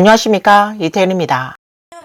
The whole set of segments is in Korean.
안녕하십니까, 이태현입니다.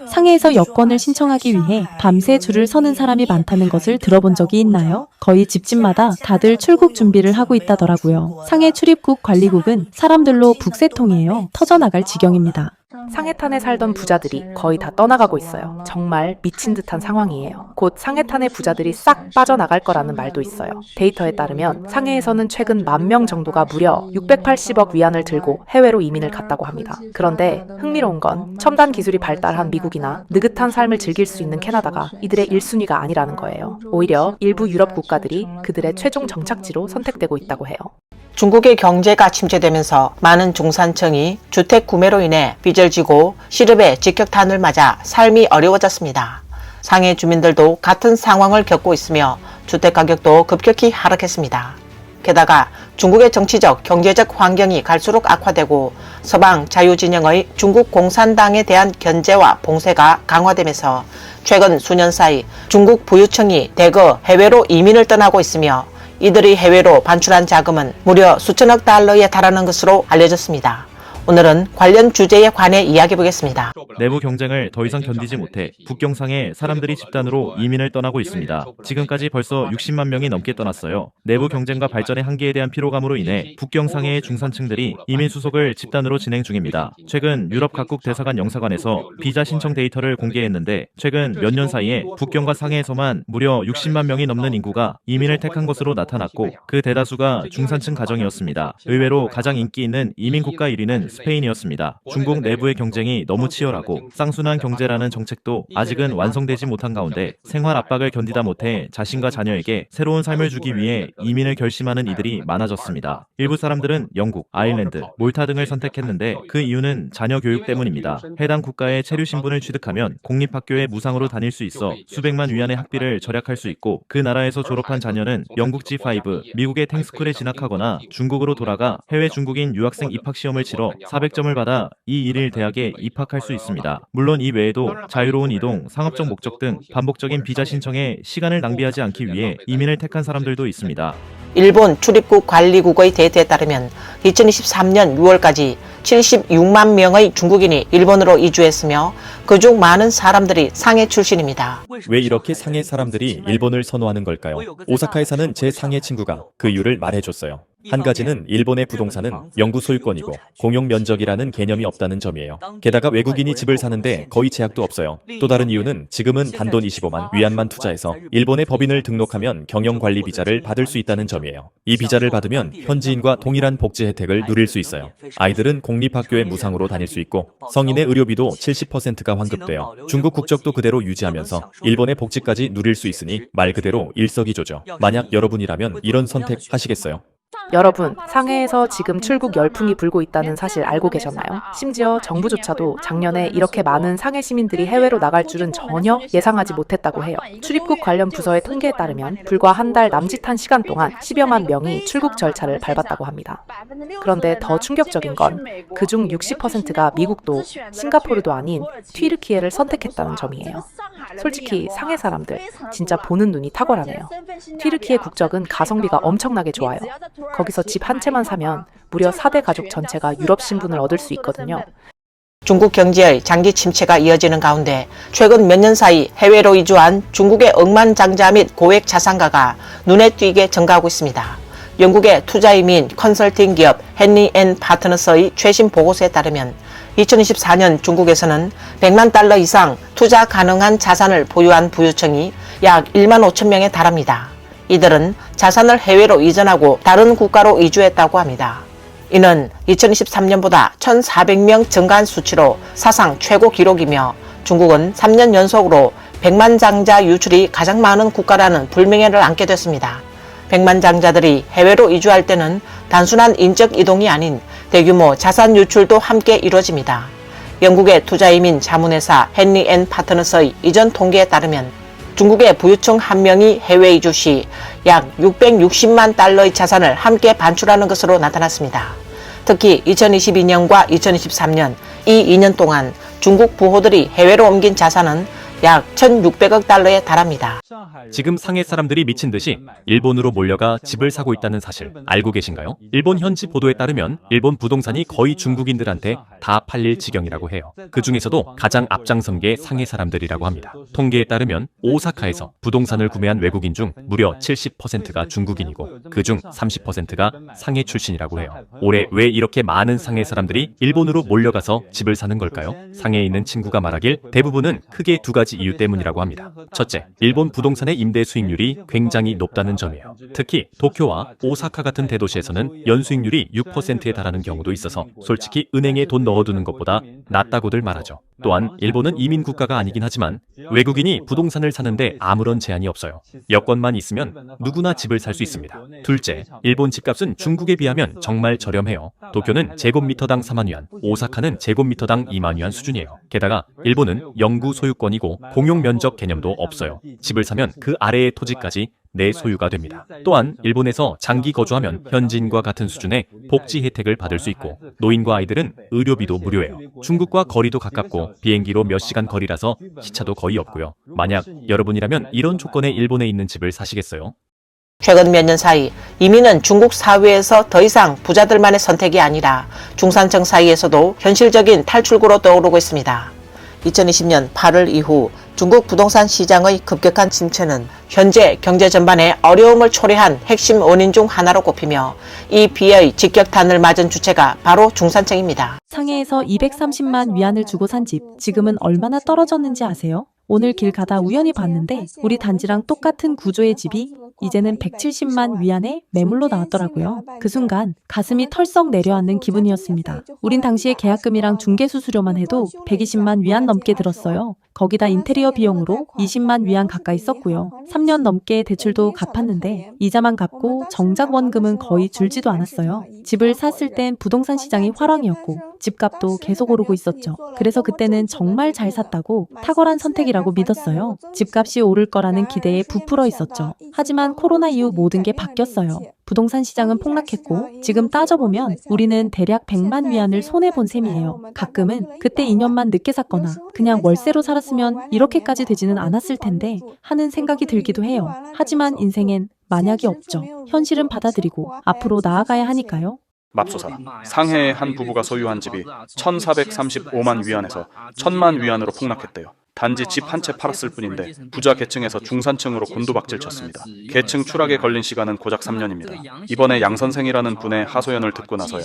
상해에서 여권을 신청하기 위해 밤새 줄을 서는 사람이 많다는 것을 들어본 적이 있나요? 거의 집집마다 다들 출국 준비를 하고 있다더라고요. 상해 출입국 관리국은 사람들로 북새통이에요. 터져나갈 지경입니다. 상해탄에 살던 부자들이 거의 다 떠나가고 있어요. 정말 미친 듯한 상황이에요. 곧 상해탄의 부자들이 싹 빠져나갈 거라는 말도 있어요. 데이터에 따르면 상해에서는 최근 10,000명 정도가 무려 680억 위안을 들고 해외로 이민을 갔다고 합니다. 그런데 흥미로운 건 첨단 기술이 발달한 미국이나 느긋한 삶을 즐길 수 있는 캐나다가 이들의 1순위가 아니라는 거예요. 오히려 일부 유럽 국가들이 그들의 최종 정착지로 선택되고 있다고 해요. 중국의 경제가 침체되면서 많은 중산층이 주택 구매로 인해 빚을 지고 시름의 직격탄을 맞아 삶이 어려워졌습니다. 상해 주민들도 같은 상황을 겪고 있으며 주택 가격도 급격히 하락했습니다. 게다가 중국의 정치적, 경제적 환경이 갈수록 악화되고 서방 자유진영의 중국 공산당에 대한 견제와 봉쇄가 강화되면서 최근 수년 사이 중국 부유층이 대거 해외로 이민을 떠나고 있으며 이들이 해외로 반출한 자금은 무려 수천억 달러에 달하는 것으로 알려졌습니다. 오늘은 관련 주제에 관해 이야기해보겠습니다. 내부 경쟁을 더 이상 견디지 못해 북경상해 사람들이 집단으로 이민을 떠나고 있습니다. 지금까지 벌써 60만 명이 넘게 떠났어요. 내부 경쟁과 발전의 한계에 대한 피로감으로 인해 북경상해의 중산층들이 이민 수속을 집단으로 진행 중입니다. 최근 유럽 각국 대사관 영사관에서 비자 신청 데이터를 공개했는데 최근 몇 년 사이에 북경과 상해에서만 무려 60만 명이 넘는 인구가 이민을 택한 것으로 나타났고 그 대다수가 중산층 가정이었습니다. 의외로 가장 인기 있는 이민 국가 1위는 스페인이었습니다. 중국 내부의 경쟁이 너무 치열하고 쌍순환 경제라는 정책도 아직은 완성되지 못한 가운데 생활 압박을 견디다 못해 자신과 자녀에게 새로운 삶을 주기 위해 이민을 결심하는 이들이 많아졌습니다. 일부 사람들은 영국, 아일랜드, 몰타 등을 선택했는데 그 이유는 자녀 교육 때문입니다. 해당 국가의 체류 신분을 취득하면 공립학교에 무상으로 다닐 수 있어 수백만 위안의 학비를 절약할 수 있고 그 나라에서 졸업한 자녀는 영국 G5, 미국의 탱스쿨에 진학하거나 중국으로 돌아가 해외 중국인 유학생 입학시험을 치러 400점을 받아 이 일일 대학에 입학할 수 있습니다. 물론 이 외에도 자유로운 이동, 상업적 목적 등 반복적인 비자 신청에 시간을 낭비하지 않기 위해 이민을 택한 사람들도 있습니다. 일본 출입국 관리국의 데이터에 따르면 2023년 6월까지 76만 명의 중국인이 일본으로 이주했으며 그중 많은 사람들이 상해 출신입니다. 왜 이렇게 상해 사람들이 일본을 선호하는 걸까요? 오사카에 사는 제 상해 친구가 그 이유를 말해줬어요. 한 가지는 일본의 부동산은 영구 소유권이고 공용 면적이라는 개념이 없다는 점이에요. 게다가 외국인이 집을 사는데 거의 제약도 없어요. 또 다른 이유는 지금은 단돈 25만 위안만 투자해서 일본의 법인을 등록하면 경영관리 비자를 받을 수 있다는 점이에요. 이 비자를 받으면 현지인과 동일한 복지 혜택을 누릴 수 있어요. 아이들은 공립학교에 무상으로 다닐 수 있고 성인의 의료비도 70%가 환급돼요. 중국 국적도 그대로 유지하면서 일본의 복지까지 누릴 수 있으니 말 그대로 일석이조죠. 만약 여러분이라면 이런 선택 하시겠어요? 여러분, 상해에서 지금 출국 열풍이 불고 있다는 사실 알고 계셨나요? 심지어 정부조차도 작년에 이렇게 많은 상해 시민들이 해외로 나갈 줄은 전혀 예상하지 못했다고 해요. 출입국 관련 부서의 통계에 따르면 불과 한 달 남짓한 시간 동안 10여만 명이 출국 절차를 밟았다고 합니다. 그런데 더 충격적인 건 그중 60%가 미국도 싱가포르도 아닌 튀르키예를 선택했다는 점이에요. 솔직히 상해 사람들 진짜 보는 눈이 탁월하네요. 튀르키예 국적은 가성비가 엄청나게 좋아요. 거기서 집 한 채만 사면 무려 4대 가족 전체가 유럽 신분을 얻을 수 있거든요. 중국 경제의 장기 침체가 이어지는 가운데 최근 몇 년 사이 해외로 이주한 중국의 억만장자 및 고액 자산가가 눈에 띄게 증가하고 있습니다. 영국의 투자이민 컨설팅 기업 헨리 앤 파트너스의 최신 보고서에 따르면 2024년 중국에서는 100만 달러 이상 투자 가능한 자산을 보유한 부유층이 약 1만 5천 명에 달합니다. 이들은 자산을 해외로 이전하고 다른 국가로 이주했다고 합니다. 이는 2023년보다 1,400명 증가한 수치로 사상 최고 기록이며 중국은 3년 연속으로 100만 장자 유출이 가장 많은 국가라는 불명예를 안게 됐습니다. 100만 장자들이 해외로 이주할 때는 단순한 인적 이동이 아닌 대규모 자산 유출도 함께 이루어집니다. 영국의 투자이민 자문회사 헨리 앤 파트너스의 이전 통계에 따르면 중국의 부유층 한 명이 해외 이주 시 약 660만 달러의 자산을 함께 반출하는 것으로 나타났습니다. 특히 2022년과 2023년 이 2년 동안 중국 부호들이 해외로 옮긴 자산은 약 1,600억 달러에 달합니다. 지금 상해 사람들이 미친 듯이 일본으로 몰려가 집을 사고 있다는 사실 알고 계신가요? 일본 현지 보도에 따르면 일본 부동산이 거의 중국인들한테 다 팔릴 지경이라고 해요. 그 중에서도 가장 앞장선 게 상해 사람들이라고 합니다. 통계에 따르면 오사카에서 부동산을 구매한 외국인 중 무려 70%가 중국인이고 그중 30%가 상해 출신이라고 해요. 올해 왜 이렇게 많은 상해 사람들이 일본으로 몰려가서 집을 사는 걸까요? 상해에 있는 친구가 말하길 대부분은 크게 두 가지 이유 때문이라고 합니다. 첫째, 일본 부동산의 임대 수익률이 굉장히 높다는 점이에요. 특히 도쿄와 오사카 같은 대도시에서는 연수익률이 6%에 달하는 경우도 있어서 솔직히 은행에 돈 넣어두는 것보다 낫다고들 말하죠. 또한 일본은 이민 국가가 아니긴 하지만 외국인이 부동산을 사는데 아무런 제한이 없어요. 여건만 있으면 누구나 집을 살 수 있습니다. 둘째, 일본 집값은 중국에 비하면 정말 저렴해요. 도쿄는 제곱미터당 4만 위안, 오사카는 제곱미터당 2만 위안 수준이에요. 게다가 일본은 영구 소유권이고 공용 면적 개념도 없어요. 집을 사면 그 아래의 토지까지 내 소유가 됩니다. 또한 일본에서 장기 거주하면 현지인과 같은 수준의 복지 혜택을 받을 수 있고 노인과 아이들은 의료비도 무료예요. 중국과 거리도 가깝고 비행기로 몇 시간 거리라서 시차도 거의 없고요. 만약 여러분이라면 이런 조건에 일본에 있는 집을 사시겠어요? 최근 몇 년 사이 이민은 중국 사회에서 더 이상 부자들만의 선택이 아니라 중산층 사이에서도 현실적인 탈출구로 떠오르고 있습니다. 2020년 8월 이후 중국 부동산 시장의 급격한 침체는 현재 경제 전반에 어려움을 초래한 핵심 원인 중 하나로 꼽히며 이 비의 직격탄을 맞은 주체가 바로 중산층입니다. 상해에서 230만 위안을 주고 산 집, 지금은 얼마나 떨어졌는지 아세요? 오늘 길 가다 우연히 봤는데 우리 단지랑 똑같은 구조의 집이 이제는 170만 위안에 매물로 나왔더라고요. 그 순간 가슴이 털썩 내려앉는 기분이었습니다. 우린 당시에 계약금이랑 중개수수료만 해도 120만 위안 넘게 들었어요. 거기다 인테리어 비용으로 20만 위안 가까이 썼고요. 3년 넘게 대출도 갚았는데 이자만 갚고 정작 원금은 거의 줄지도 않았어요. 집을 샀을 땐 부동산 시장이 화랑이었고 집값도 계속 오르고 있었죠. 그래서 그때는 정말 잘 샀다고 탁월한 선택이라고 믿었어요. 집값이 오를 거라는 기대에 부풀어 있었죠. 하지만 코로나 이후 모든 게 바뀌었어요. 부동산 시장은 폭락했고 지금 따져보면 우리는 대략 100만 위안을 손해본 셈이에요. 가끔은 그때 2년만 늦게 샀거나 그냥 월세로 살았으면 이렇게까지 되지는 않았을 텐데 하는 생각이 들기도 해요. 하지만 인생엔 만약이 없죠. 현실은 받아들이고 앞으로 나아가야 하니까요. 맙소사, 상해의 한 부부가 소유한 집이 1,435만 위안에서 1,000만 위안으로 폭락했대요. 단지 집 한 채 팔았을 뿐인데 부자 계층에서 중산층으로 곤두박질 쳤습니다. 계층 추락에 걸린 시간은 고작 3년입니다. 이번에 양 선생이라는 분의 하소연을 듣고 나서야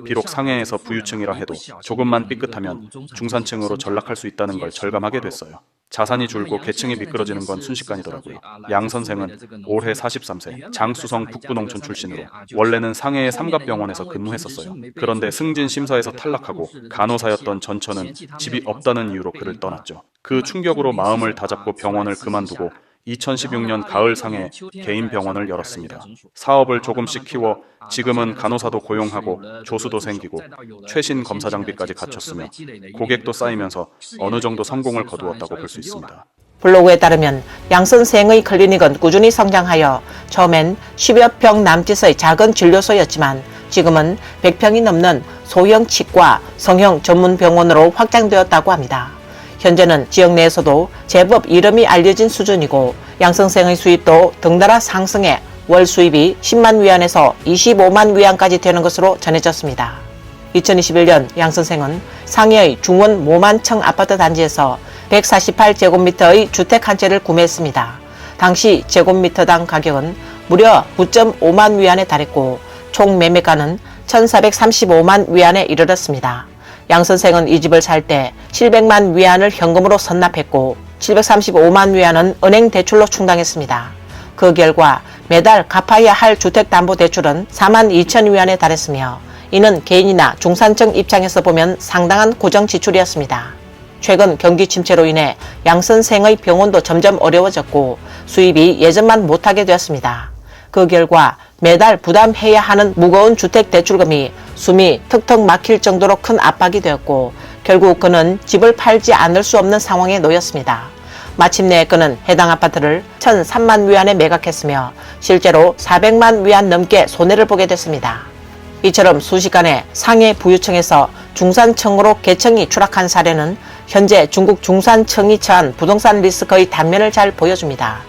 비록 상해에서 부유층이라 해도 조금만 삐끗하면 중산층으로 전락할 수 있다는 걸 절감하게 됐어요. 자산이 줄고 계층이 미끄러지는 건 순식간이더라고요. 양 선생은 올해 43세, 장수성 북부농촌 출신으로 원래는 상해의 삼갑병원에서 근무했었어요. 그런데 승진 심사에서 탈락하고 간호사였던 전처는 집이 없다는 이유로 그를 떠났죠. 그 충격으로 마음을 다잡고 병원을 그만두고 2016년 가을 상해 개인 병원을 열었습니다. 사업을 조금씩 키워 지금은 간호사도 고용하고 조수도 생기고 최신 검사 장비까지 갖췄으며 고객도 쌓이면서 어느 정도 성공을 거두었다고 볼 수 있습니다. 블로그에 따르면 양 선생의 클리닉은 꾸준히 성장하여 처음엔 10여 평 남짓의 작은 진료소였지만 지금은 100평이 넘는 소형 치과, 성형 전문 병원으로 확장되었다고 합니다. 현재는 지역 내에서도 제법 이름이 알려진 수준이고 양 선생의 수입도 덩달아 상승해 월 수입이 10만 위안에서 25만 위안까지 되는 것으로 전해졌습니다. 2021년 양 선생은 상해의 중원 모만청 아파트 단지에서 148제곱미터의 주택 한 채를 구매했습니다. 당시 제곱미터당 가격은 무려 9.5만 위안에 달했고 총 매매가는 1,435만 위안에 이르렀습니다. 양 선생은 이 집을 살 때 700만 위안을 현금으로 선납했고 735만 위안은 은행 대출로 충당했습니다. 그 결과 매달 갚아야 할 주택담보대출은 4만 2천 위안에 달했으며 이는 개인이나 중산층 입장에서 보면 상당한 고정 지출이었습니다. 최근 경기 침체로 인해 양 선생의 병원도 점점 어려워졌고 수입이 예전만 못하게 되었습니다. 그 결과 매달 부담해야 하는 무거운 주택대출금이 숨이 턱턱 막힐 정도로 큰 압박이 되었고 결국 그는 집을 팔지 않을 수 없는 상황에 놓였습니다. 마침내 그는 해당 아파트를 1,003만 위안에 매각했으며 실제로 400만 위안 넘게 손해를 보게 됐습니다. 이처럼 순식간에 상해 부유층에서 중산층으로 계층이 추락한 사례는 현재 중국 중산층이 처한 부동산 리스크의 단면을 잘 보여줍니다.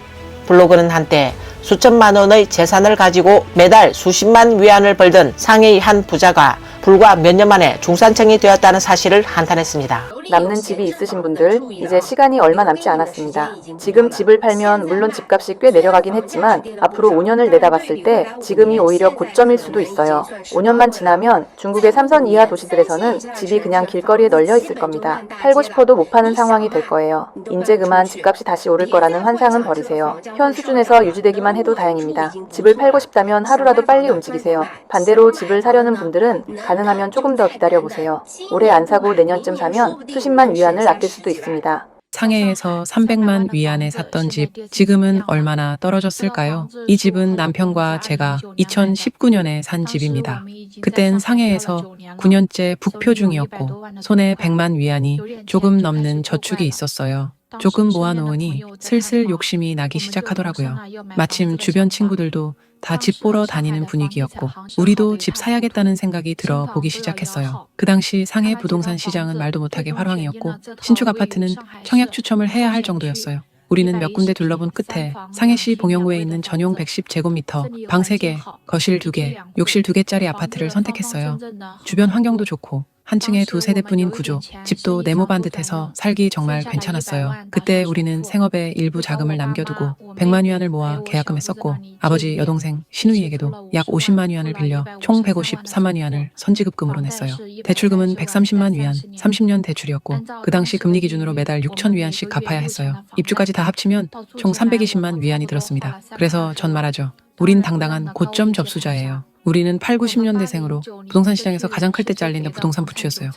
블로그는 한때 수천만 원의 재산을 가지고 매달 수십만 위안을 벌던 상해의 한 부자가 불과 몇 년 만에 중산층이 되었다는 사실을 한탄했습니다. 남는 집이 있으신 분들, 이제 시간이 얼마 남지 않았습니다. 지금 집을 팔면 물론 집값이 꽤 내려가긴 했지만 앞으로 5년을 내다봤을 때 지금이 오히려 고점일 수도 있어요. 5년만 지나면 중국의 3선 이하 도시들에서는 집이 그냥 길거리에 널려 있을 겁니다. 팔고 싶어도 못 파는 상황이 될 거예요. 인제 그만 집값이 다시 오를 거라는 환상은 버리세요. 현 수준에서 유지되기만 해도 다행입니다. 집을 팔고 싶다면 하루라도 빨리 움직이세요. 반대로 집을 사려는 분들은 가능하면 조금 더 기다려보세요. 올해 안 사고 내년쯤 사면 수십만 위안을 아낄 수도 있습니다. 상해에서 300만 위안에 샀던 집, 지금은 얼마나 떨어졌을까요? 이 집은 남편과 제가 2019년에 산 집입니다. 그땐 상해에서 9년째 북표 중이었고 손에 100만 위안이 조금 넘는 저축이 있었어요. 조금 모아놓으니 슬슬 욕심이 나기 시작하더라고요. 마침 주변 친구들도 다 집 보러 다니는 분위기였고 우리도 집 사야겠다는 생각이 들어 보기 시작했어요. 그 당시 상해 부동산 시장은 말도 못하게 화랑이었고 신축 아파트는 청약 추첨을 해야 할 정도였어요. 우리는 몇 군데 둘러본 끝에 상해시 봉영구에 있는 전용 110제곱미터, 방 3개, 거실 2개, 욕실 2개짜리 아파트를 선택했어요. 주변 환경도 좋고 한 층에 2세대뿐인 구조, 집도 네모반 듯해서 살기 정말 괜찮았어요. 그때 우리는 생업에 일부 자금을 남겨두고 100만 위안을 모아 계약금에 썼고 아버지, 여동생, 시누이에게도 약 50만 위안을 빌려 총 153만 위안을 선지급금으로 냈어요. 대출금은 130만 위안, 30년 대출이었고 그 당시 금리 기준으로 매달 6천 위안씩 갚아야 했어요. 입주까지 다 합치면 총 320만 위안이 들었습니다. 그래서 전 말하죠. 우린 당당한 고점 접수자예요. 우리는 8, 90년대생으로 부동산 시장에서 가장 클 때 잘린다 부동산 부추였어요.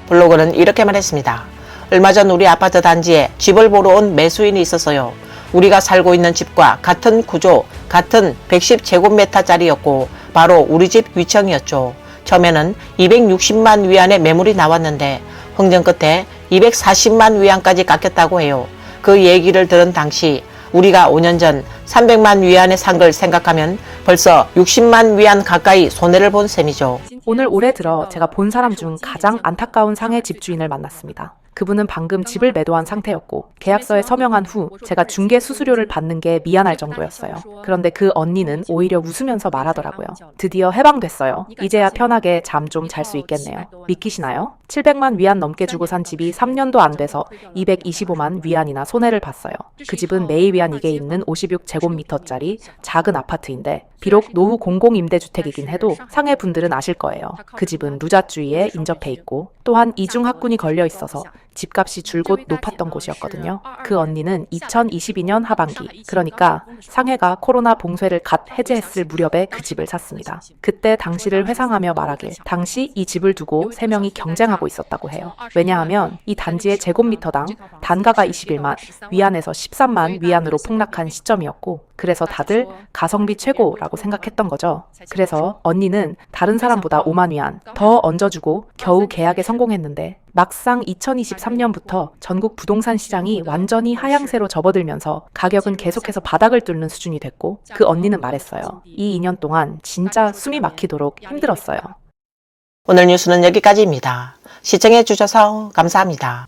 블로그는 이렇게 말했습니다. 얼마 전 우리 아파트 단지에 집을 보러 온 매수인이 있었어요. 우리가 살고 있는 집과 같은 구조, 같은 110제곱미터짜리였고 바로 우리 집 위층이었죠. 처음에는 260만 위안의 매물이 나왔는데 흥정 끝에 240만 위안까지 깎였다고 해요. 그 얘기를 들은 당시 우리가 5년 전 300만 위안에 산 걸 생각하면 벌써 60만 위안 가까이 손해를 본 셈이죠. 오늘 올해 들어 제가 본 사람 중 가장 안타까운 상해 집주인을 만났습니다. 그분은 방금 집을 매도한 상태였고 계약서에 서명한 후 제가 중개 수수료를 받는 게 미안할 정도였어요. 그런데 그 언니는 오히려 웃으면서 말하더라고요. 드디어 해방됐어요. 이제야 편하게 잠 좀 잘 수 있겠네요. 믿기시나요? 700만 위안 넘게 주고 산 집이 3년도 안 돼서 225만 위안이나 손해를 봤어요. 그 집은 매입위안이게 있는 56제곱미터짜리 작은 아파트인데 비록 노후 공공임대주택이긴 해도 상해 분들은 아실 거예요. 그 집은 루자주의에 인접해 있고 또한 이중학군이 걸려 있어서 집값이 줄곧 높았던 곳이었거든요. 그 언니는 2022년 하반기, 그러니까 상해가 코로나 봉쇄를 갓 해제했을 무렵에 그 집을 샀습니다. 그때 당시를 회상하며 말하길 당시 이 집을 두고 3명이 경쟁하고 있었다고 해요. 왜냐하면 이 단지의 제곱미터당 단가가 21만, 위안에서 13만 위안으로 폭락한 시점이었고 그래서 다들 가성비 최고라고 생각했던 거죠. 그래서 언니는 다른 사람보다 5만 위안 더 얹어주고 겨우 계약에 성공했는데 막상 2023년부터 전국 부동산 시장이 완전히 하향세로 접어들면서 가격은 계속해서 바닥을 뚫는 수준이 됐고 그 언니는 말했어요. 이 2년 동안 진짜 숨이 막히도록 힘들었어요. 오늘 뉴스는 여기까지입니다. 시청해 주셔서 감사합니다.